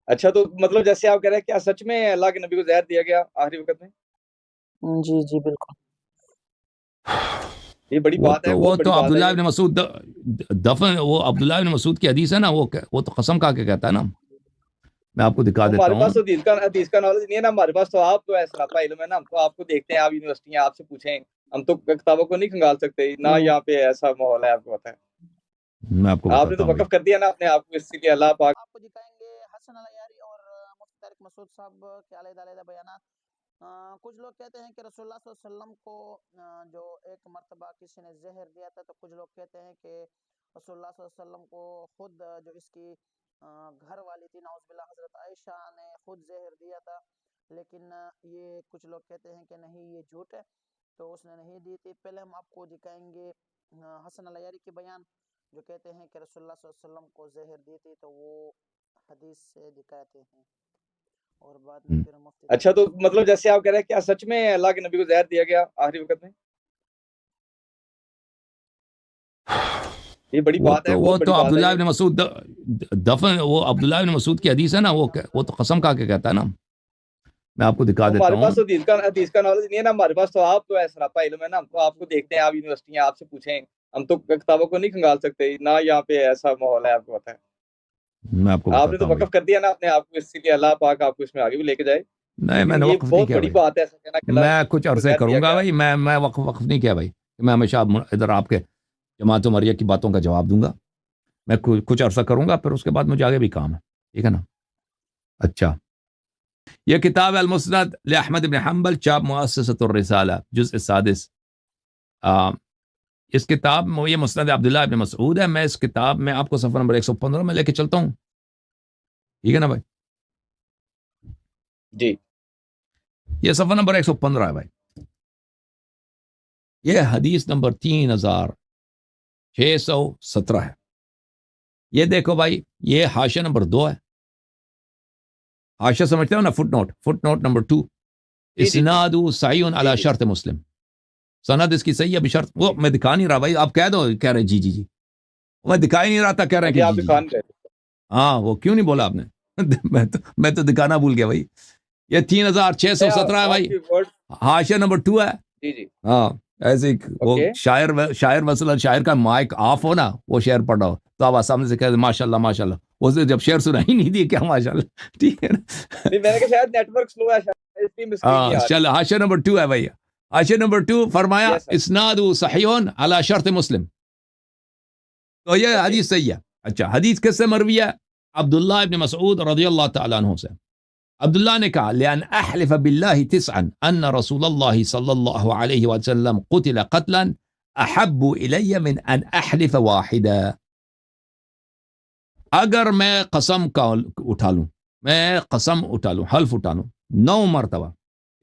اچھا تو مطلب جیسے آپ کہہ رہے ہیں کیا سچ میں اللہ کے نبی کو زہر دیا گیا آخری وقت میں؟ جی جی بالکل. یہ بڑی بات ہے، وہ بہت بڑی تو بات ہے عبداللہ یہ۔ ابن مسعود دفن، وہ عبداللہ ابن مسعود کی حدیث ہے نا، وہ تو قسم کھا کے کہتا ہے نا. میں آپ کو دکھا دیتا ہمارے ہوں. پاس تو حدیث کا نالج نہیں ہے نا ہمارے پاس، تو آپ تو ایسا سراپا علم ہے نا، ہم تو آپ کو دیکھتے ہیں، آپ یونیورسٹی ہیں، آپ سے پوچھیں، ہم تو کتابوں کو نہیں کھنگال سکتے نہ، یہاں پہ ایسا ماحول ہے، آپ کو پتہ ہے، میں آپ کو آپ نے بتاتا تو ہوں بھائی. وقف کر دیا نا اپنے آپ کو، اس کے لیے اللہ پاک آپ کو دکھائیں گے حسن العیاری اور مفتی طارق مسعود صاحب کے علیحدہ علیحدہ بیانات. کچھ لوگ کہتے ہیں کہ رسول اللہ صلی اللہ علیہ وسلم کو جو ایک مرتبہ کسی نے زہر دیا تھا، تو کچھ لوگ کہتے ہیں کہ رسول اللہ صلی اللہ علیہ وسلم کو خود جو اس کی گھر والی تھی نعوذ باللہ حضرت عائشہ نے خود زہر دیا تھا، لیکن یہ کچھ لوگ کہتے ہیں کہ نہیں یہ جھوٹ ہے، تو اس نے نہیں دی تھی. پہلے ہم آپ کو دکھائیں گے حسن العیاری کی بیان جو کہتے ہیں کہ رسول اللہ صلی اللہ علیہ وسلم کو زہر دی تھی، تو وہ حدیث سے دکھاتے ہیں، اور بعد میں پھر مفتی اچھا طارق تو مسعود مطلب جیسے آپ کہہ رہے ہیں کیا سچ میں اللہ کے نبی کو زہر دیا گیا آخری وقت میں؟ یہ بڑی بات ہے، وہ بہت بڑی تو بات ہے عبداللہ یہ۔ ابن مسعود دفن، وہ عبداللہ ابن مسعود کی حدیث ہے نا، وہ تو قسم کھا کے کہتا ہے نا. میں آپ کو دکھا دیتا ہمارے ہوں. پاس تو حدیث کا نالج نہیں ہے نا ہمارے پاس، تو آپ تو ایسا سراپا علم ہے نا، ہم تو آپ کو دیکھتے ہیں، آپ یونیورسٹی ہیں، آپ سے پوچھیں، ہم تو کتابوں کو نہیں کھنگال سکتے نہ، یہاں پہ ایسا ماحول ہے، آپ کو پتہ ہے، میں آپ کو آپ نے بتاتا تو ہوں بھائی. وقف کر دیا نا اپنے آپ کو، اس کے لیے اللہ پاک آپ کو اس میں آگے بھی لے کے جائے، نہیں، میں لیکن نے یہ وقف نہیں بہت کیا بڑی بھائی. بات ہے ایسا کہنا کہ اللہ میں کچھ کو عرصے زہر دیا کروں گا گیا۔ بھائی. میں وقف نہیں کیا بھائی. میں ہمیشہ ادھر آپ کے جماعت و مریہ کی باتوں کا جواب دوں گا. میں کچھ عرصہ کروں گا، پھر اس کے بعد مجھے آگے بھی کام ہے، ٹھیک ہے نا. اچھا، یہ کتاب ہے المسند لأحمد بن حنبل، چاپ مؤسسۃ الرسالہ، جزء سادس. اس کتاب میں یہ مسند عبداللہ ابن مسعود ہے. میں اس کتاب میں آپ کو صفحہ نمبر 115 میں لے کے چلتا ہوں، ٹھیک ہے نا بھائی. جی یہ صفحہ نمبر 115 ہے بھائی. یہ حدیث نمبر 3617 ہے. یہ دیکھو بھائی، یہ حاشیہ نمبر 2 ہے. حاشیہ سمجھتے ہو نا، فٹ نوٹ نمبر 2. جی جی جی اسناد صحیح علی جی شرط مسلم. سند اس کی صحیح ہے بشرط، وہ میں دکھا نہیں رہا بھائی، آپ کہہ دو، کہہ رہے جی جی جی. میں دکھا ہی نہیں رہا تھا، کہہ رہے ہیں جی، کہ آپ جی جی جی. دکان گئے تھے۔ ہاں، وہ کیوں نہیں بولا آپ نے؟ میں تو دکھانا بھول گیا بھائی. یہ 3617 ہے آپ بھائی. کی ورڈ، حاشیہ نمبر 2 ہے. جی جی ہاں، ایسے وہ اوکے، شاعر مثلا شاعر کا مائک آف ہو نا، وہ شعر پڑھ رہا ہو تو آپ سامنے سے کہتے ہیں ماشاء اللہ ماشاء اللہ، اسے جب شعر سنا ہی نہیں دی کیا ماشاء اللہ، ٹھیک ہے نا. نہیں میں نے کہا شاید نیٹ ورک سلو ہے، شاید اس لیے اسکرین نہیں ہاں آ رہی۔ چل، حاشیہ نمبر 2 ہے بھائی. حاشیہ نمبر 2 فرمایا یس سر، اسناد صحیح علی شرط مسلم. تو یہ اوکے، حدیث صحیح ہے. اچھا، حدیث کس سے مروی ہے؟ عبداللہ ابن مسعود رضی اللہ تعالیٰ عنہ سے. عبداللہ نے کہا لأن احلف باللہ تسعا ان رسول اللہ صلی اللہ علیہ وسلم قتل قتلا احب الی من ان احلف واحدا. اگر میں قسم کا اٹھا لوں، حلف اٹھا لوں 9 مرتبہ.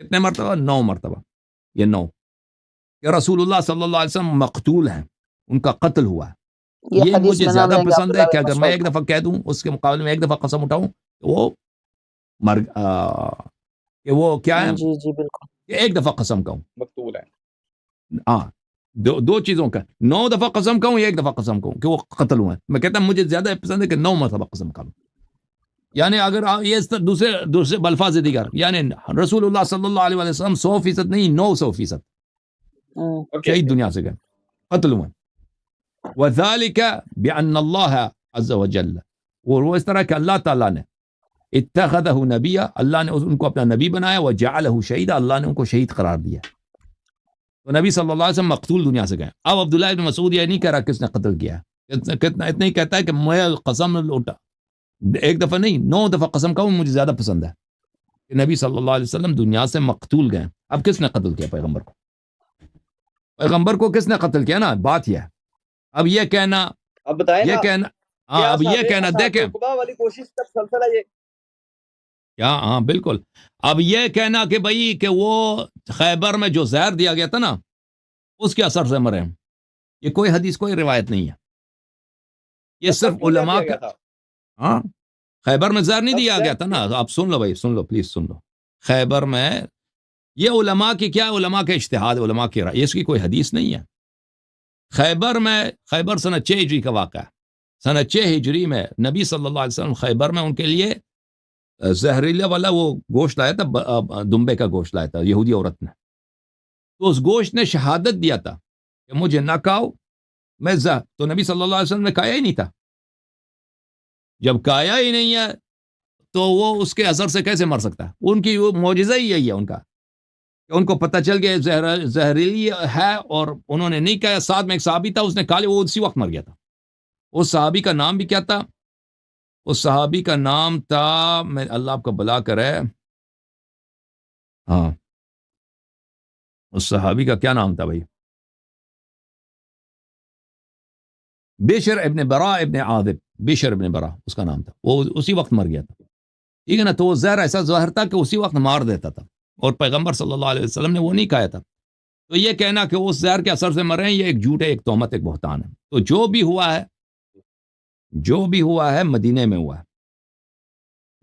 کتنے مرتبہ؟ 9 مرتبہ. یہ 9 کہ رسول اللہ صلی اللہ علیہ وسلم مقتول ہیں، ان کا قتل ہوا ہے. یہ یہ حدیث مجھے میں نام زیادہ لیں گے پسند ہے عبداللہ کہ بن اگر میں مسعود ایک کا. دفعہ کہہ دوں، اس کے مقابلے میں ایک دفعہ قسم اٹھاؤں، کہ وہ کیا ہے جی جی بالکل. کہ ایک دفعہ قسم کہوں. مقتول ہے۔ ہاں، دو چیزوں کا، 9 دفعہ قسم کہوں یا ایک دفعہ قسم کہوں کہ وہ قتل ہوئے ہیں. میں کہتا ہوں مجھے زیادہ پسند ہے کہ 9 مرتبہ قسم کھا لوں. یعنی اگر یہ دوسرے بالفاظ دیگر، یعنی رسول اللہ صلی اللہ علیہ وسلم 100% نہیں، 900% اوکے شہید دنیا سے گئے، قتل ہوئے. وَذَلِكَ بِأَنَّ اللَّهَ عَزَّ وَجَلَّ، وہ اس طرح کہ اللہ تعالیٰ نے اتخذہ نبیہ، اللہ نے ان کو اپنا نبی بنایا، وجعلہ شہیدا، اللہ نے ان کو شہید قرار دیا. تو نبی صلی اللہ علیہ وسلم مقتول دنیا سے گئے. اب عبداللہ ابن مسعود یہ نہیں کہہ رہا کس نے قتل کیا، اتنا ہی کہتا ہے کہ میں قسم اٹھا ایک دفعہ نہیں، 9 دفعہ قسم کہوں، مجھے زیادہ پسند ہے کہ نبی صلی اللہ علیہ وسلم دنیا سے مقتول گئے. اب کس نے قتل کیا پیغمبر کو؟ پیغمبر کو کس نے قتل کیا نا، بات یہ ہے. اب یہ کہنا، اب بتائیں نا، ہاں، کیا اب یہ کہنا دیکھیں صحابہ والی کوشش کا تسلسل ہے یہ؟ کیا، ہاں بالکل. اب یہ کہنا کہ بھائی کہ وہ خیبر میں جو زہر دیا گیا تھا نا، اس کے اثر سے مرے ہیں، یہ کوئی حدیث کوئی روایت نہیں ہے. یہ تب صرف کیوں زہر علماء دیا کا، گیا تھا؟ ہاں خیبر میں زہر نہیں تب دیا زہر گیا تھا نا. آپ سن لو بھائی، سن لو پلیز، سن لو. خیبر میں یہ علماء کی کیا، علماء کے اجتہاد، علماء کی رائے، اس کی کوئی حدیث نہیں ہے. خیبر سنہ 6 ہجری کا واقعہ ہے. سنہ 6 ہجری میں نبی صلی اللہ علیہ وسلم خیبر میں ان کے لیے زہریلا والا وہ گوشت لایا تھا، دمبے کا گوشت لایا تھا یہودی عورت نے، تو اس گوشت نے شہادت دیا تھا کہ مجھے نہ کھاؤ میں تو نبی صلی اللہ علیہ وسلم نے کھایا ہی نہیں تھا. جب کھایا ہی نہیں ہے تو وہ اس کے اثر سے کیسے مر سکتا ہے؟ ان کی وہ معجزہ ہی یہی ہے ان کا کہ ان کو پتہ چل گیا زہریلی ہے اور انہوں نے نہیں کہا. ساتھ میں ایک صحابی تھا، اس نے کھا لیا، وہ اسی وقت مر گیا تھا. اس صحابی کا نام بھی کیا تھا؟ اس صحابی کا نام تھا، میں اللہ آپ کو بلا کرے، ہاں اس صحابی کا کیا نام تھا بھائی؟ بشر ابن برا ابن عاذب، بشر ابن برا اس کا نام تھا. وہ اسی وقت مر گیا تھا، ٹھیک ہے نا. تو وہ زہر ایسا زہر تھا کہ اسی وقت مار دیتا تھا، اور پیغمبر صلی اللہ علیہ وسلم نے وہ نہیں کھایا تھا. تو یہ کہنا کہ وہ اس زہر کے اثر سے مرے ہیں، یہ ایک جھوٹ ہے، ایک تہمت، ایک بہتان ہے. تو جو بھی ہوا ہے مدینے میں ہوا ہے.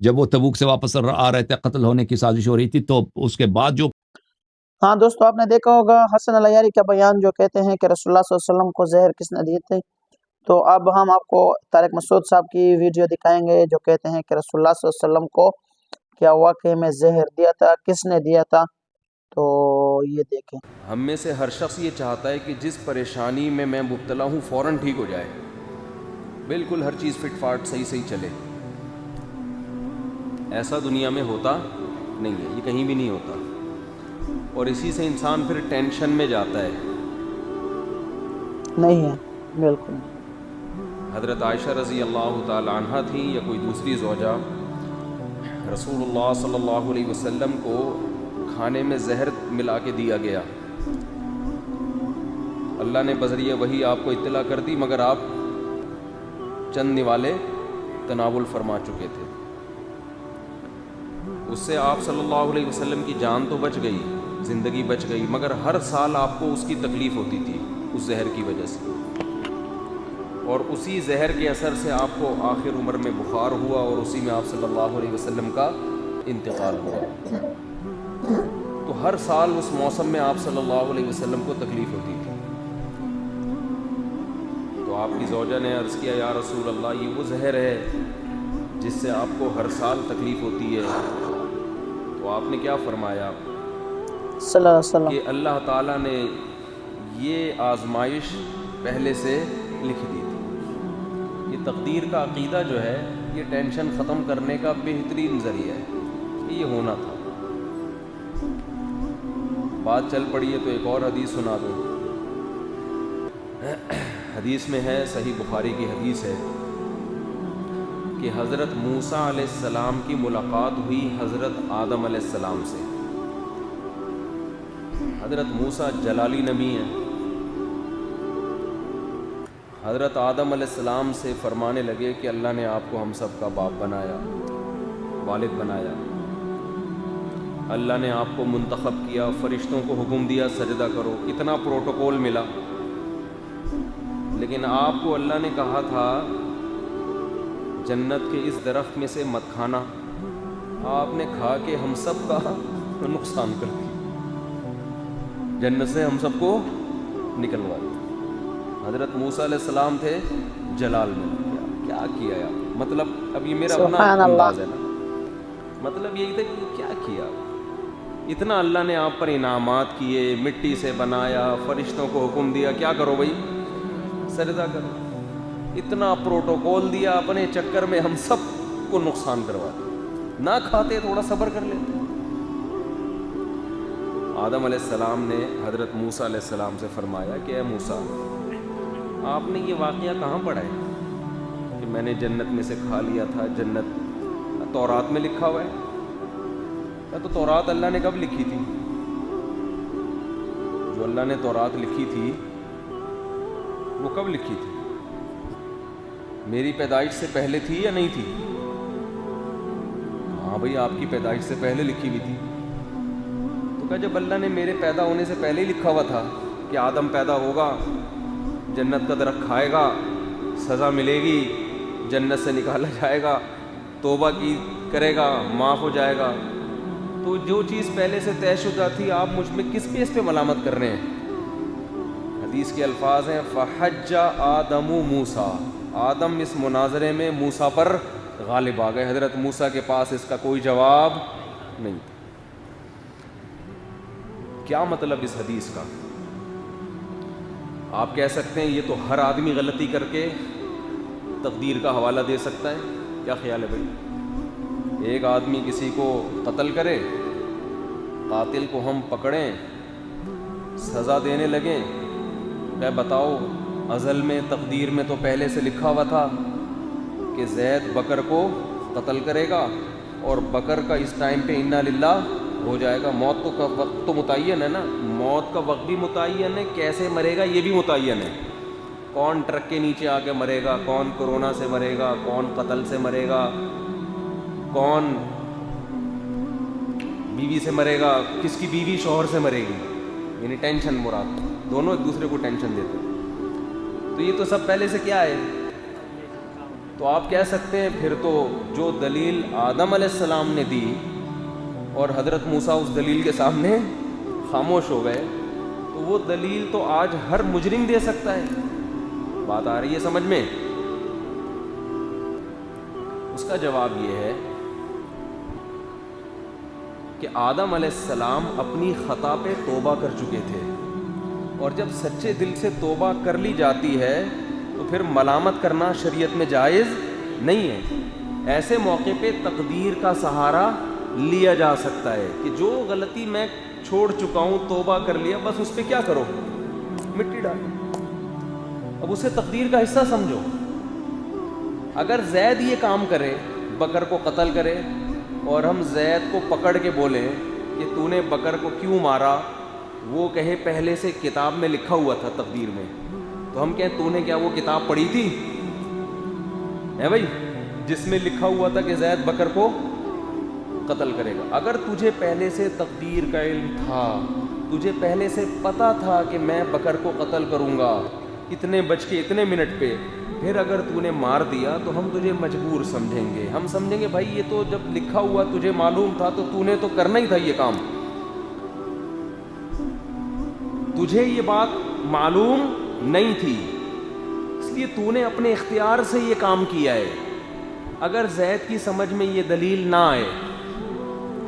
جب وہ تبوک سے واپس آ رہے تھے، قتل ہونے کی سازش ہو رہی تھی، تو اس کے بعد جو ہاں دوستو، آپ نے دیکھا ہوگا حسن العیاری کا بیان جو کہتے ہیں کہ رسول اللہ صلی اللہ علیہ وسلم کو زہر کس نے دیے تھے. تو اب ہم آپ کو طارق مسعود صاحب کی ویڈیو دکھائیں گے جو کہتے ہیں کہ رسول اللہ صلی اللہ علیہ وسلم کو کیا واقعی میں زہر دیا تھا، کس نے دیا تھا. تو یہ دیکھیں. ہم میں سے ہر شخص یہ چاہتا ہے کہ جس پریشانی میں مبتلا ہوں فوراً ٹھیک ہو جائے، بالکل ہر چیز فٹ فاٹ صحیح چلے. ایسا دنیا میں ہوتا نہیں ہے، یہ کہیں بھی نہیں ہوتا، اور اسی سے انسان پھر ٹینشن میں جاتا ہے. نہیں ہے بالکل. حضرت عائشہ رضی اللہ تعالی عنہ تھیں یا کوئی دوسری زوجہ، رسول اللہ صلی اللہ علیہ وسلم کو کھانے میں زہر ملا کے دیا گیا. اللہ نے بذریعہ وحی آپ کو اطلاع کر دی، مگر آپ چند نوالے تناول فرما چکے تھے. اس سے آپ صلی اللہ علیہ وسلم کی جان تو بچ گئی، زندگی بچ گئی، مگر ہر سال آپ کو اس کی تکلیف ہوتی تھی اس زہر کی وجہ سے. اور اسی زہر کے اثر سے آپ کو آخر عمر میں بخار ہوا، اور اسی میں آپ صلی اللہ علیہ وسلم کا انتقال ہوا. تو ہر سال اس موسم میں آپ صلی اللہ علیہ وسلم کو تکلیف ہوتی تھی. تو آپ کی زوجہ نے عرض کیا، یا رسول اللہ، یہ وہ زہر ہے جس سے آپ کو ہر سال تکلیف ہوتی ہے. تو آپ نے کیا فرمایا صلی اللہ علیہ وسلم کہ اللہ تعالیٰ نے یہ آزمائش پہلے سے لکھ دی تھی. یہ تقدیر کا عقیدہ جو ہے، یہ ٹینشن ختم کرنے کا بہترین ذریعہ ہے کہ یہ ہونا تھا. بات چل پڑی ہے تو ایک اور حدیث سنا دوں. حدیث میں ہے، صحیح بخاری کی حدیث ہے کہ حضرت موسیٰ علیہ السلام کی ملاقات ہوئی حضرت آدم علیہ السلام سے. حضرت موسیٰ جلالی نبی ہیں. حضرت آدم علیہ السلام سے فرمانے لگے کہ اللہ نے آپ کو ہم سب کا باپ بنایا، والد بنایا. اللہ نے آپ کو منتخب کیا، فرشتوں کو حکم دیا سجدہ کرو، اتنا پروٹوکول ملا. لیکن آپ کو اللہ نے کہا تھا جنت کے اس درخت میں سے مت کھانا. آپ نے کھا کے ہم سب کا نقصان کر دیا، جنت سے ہم سب کو نکلوا دیا. حضرت موسیٰ علیہ السلام تھے جلال میں، کیا کیا ہے؟ مطلب اب یہ میرا اپنا انداز ہے نا، مطلب یہی تھا کہ کیا کیا. اتنا اللہ نے آپ پر انعامات کیے، مٹی سے بنایا، فرشتوں کو حکم دیا کیا کرو بھائی، سجدہ کرو. اتنا پروٹوکول دیا، اپنے چکر میں ہم سب کو نقصان کروا دیا. نہ کھاتے تھوڑا صبر کر لیتے. آدم علیہ السلام نے حضرت موسیٰ علیہ السلام سے فرمایا کہ اے موسیٰ، آپ نے یہ واقعہ کہاں پڑھا ہے کہ میں نے جنت میں سے کھا لیا تھا؟ جنت تورات میں لکھا ہوا ہے. تو تورات اللہ نے کب لکھی تھی؟ جو اللہ نے تورات لکھی تھی وہ کب لکھی تھی؟ میری پیدائش سے پہلے تھی یا نہیں تھی؟ ہاں بھئی، آپ کی پیدائش سے پہلے لکھی ہوئی تھی. تو کہا جب اللہ نے میرے پیدا ہونے سے پہلے ہی لکھا ہوا تھا کہ آدم پیدا ہوگا، جنت کا درخت کھائے گا، سزا ملے گی، جنت سے نکالا جائے گا، توبہ کی کرے گا، معاف ہو جائے گا، تو جو چیز پہلے سے طے شدہ تھی آپ مجھ میں کس بیس پہ ملامت کر رہے ہیں؟ حدیث کے الفاظ ہیں فحج آدم موسیٰ، آدم اس مناظرے میں موسیٰ پر غالب آ گئے. حضرت موسیٰ کے پاس اس کا کوئی جواب نہیں تھا. کیا مطلب اس حدیث کا؟ آپ کہہ سکتے ہیں یہ تو ہر آدمی غلطی کر کے تقدیر کا حوالہ دے سکتا ہے. کیا خیال ہے بھائی؟ ایک آدمی کسی کو قتل کرے, قاتل کو ہم پکڑیں, سزا دینے لگیں, کہ بتاؤ ازل میں تقدیر میں تو پہلے سے لکھا ہوا تھا کہ زید بکر کو قتل کرے گا اور بکر کا اس ٹائم پہ انا للہ ہو جائے گا. موت کا وقت تو متعین ہے نا, موت کا وقت بھی متعین ہے, کیسے مرے گا یہ بھی متعین ہے. کون ٹرک کے نیچے آ کے مرے گا, کون کورونا سے مرے گا, کون قتل سے مرے گا, کون بیوی سے مرے گا, کس کی بیوی شوہر سے مرے گی. یعنی ٹینشن مراد, دونوں ایک دوسرے کو ٹینشن دیتے. تو یہ تو سب پہلے سے کیا ہے. تو آپ کہہ سکتے ہیں پھر تو جو دلیل آدم علیہ السلام نے دی اور حضرت موسیٰ اس دلیل کے سامنے خاموش ہو گئے, تو وہ دلیل تو آج ہر مجرم دے سکتا ہے. بات آ رہی ہے سمجھ میں؟ اس کا جواب یہ ہے کہ آدم علیہ السلام اپنی خطا پہ توبہ کر چکے تھے, اور جب سچے دل سے توبہ کر لی جاتی ہے تو پھر ملامت کرنا شریعت میں جائز نہیں ہے. ایسے موقع پہ تقدیر کا سہارا لیا جا سکتا ہے کہ جو غلطی میں چھوڑ چکا ہوں, توبہ کر لیا, بس اس پہ کیا کرو, مٹی ڈالو, اب اسے تقدیر کا حصہ سمجھو. اگر زید یہ کام کرے, بکر کو قتل کرے, اور ہم زید کو پکڑ کے بولیں کہ تو نے بکر کو کیوں مارا, وہ کہے پہلے سے کتاب میں لکھا ہوا تھا تقدیر میں, تو ہم کہیں تو نے کیا وہ کتاب پڑھی تھی ہے بھائی جس میں لکھا ہوا تھا کہ زید بکر کو قتل کرے گا. اگر تجھے پہلے سے تقدیر کا علم تھا, تجھے پہلے سے پتا تھا کہ میں بکر کو قتل کروں گا اتنے بج کے اتنے منٹ پہ, پھر اگر تو نے مار دیا تو ہم تجھے مجبور سمجھیں گے. ہم سمجھیں گے بھائی یہ تو جب لکھا ہوا تجھے معلوم تھا تو تو نے تو کرنا ہی تھا یہ کام, تجھے یہ بات معلوم نہیں تھی اس لیے تو نے اپنے اختیار سے یہ کام کیا ہے. اگر زید کی سمجھ میں یہ دلیل نہ آئے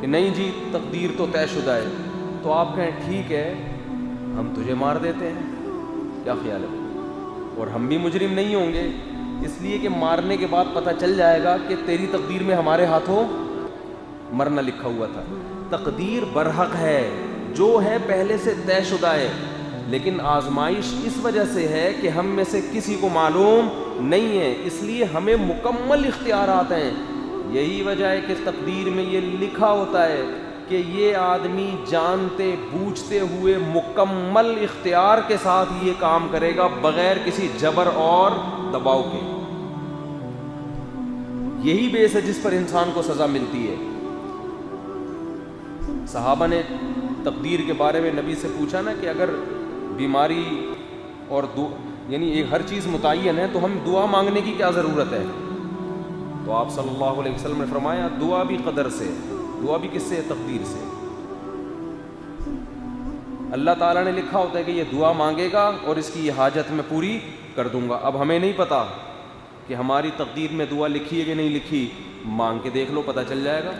کہ نہیں جی تقدیر تو طے شدہ ہے, تو آپ کہیں ٹھیک ہے ہم تجھے مار دیتے ہیں. کیا خیال ہے؟ اور ہم بھی مجرم نہیں ہوں گے, اس لیے کہ مارنے کے بعد پتہ چل جائے گا کہ تیری تقدیر میں ہمارے ہاتھوں مرنا لکھا ہوا تھا. تقدیر برحق ہے, جو ہے پہلے سے طے شدہ ہے, لیکن آزمائش اس وجہ سے ہے کہ ہم میں سے کسی کو معلوم نہیں ہے, اس لیے ہمیں مکمل اختیارات ہیں. یہی وجہ ہے کہ تقدیر میں یہ لکھا ہوتا ہے کہ یہ آدمی جانتے بوجھتے ہوئے مکمل اختیار کے ساتھ یہ کام کرے گا بغیر کسی جبر اور دباؤ کے. یہی بیس ہے جس پر انسان کو سزا ملتی ہے. صحابہ نے تقدیر کے بارے میں نبی سے پوچھا نا کہ اگر بیماری اور یعنی ایک ہر چیز متعین ہے تو ہم دعا مانگنے کی کیا ضرورت ہے؟ تو آپ صلی اللہ علیہ وسلم نے فرمایا دعا بھی قدر سے, دعا بھی کس سے؟ تقدیر سے. اللہ تعالیٰ نے لکھا ہوتا ہے کہ یہ دعا مانگے گا اور اس کی یہ حاجت میں پوری کر دوں گا. اب ہمیں نہیں پتا کہ ہماری تقدیر میں دعا لکھی ہے کہ نہیں لکھی, مانگ کے دیکھ لو پتہ چل جائے گا.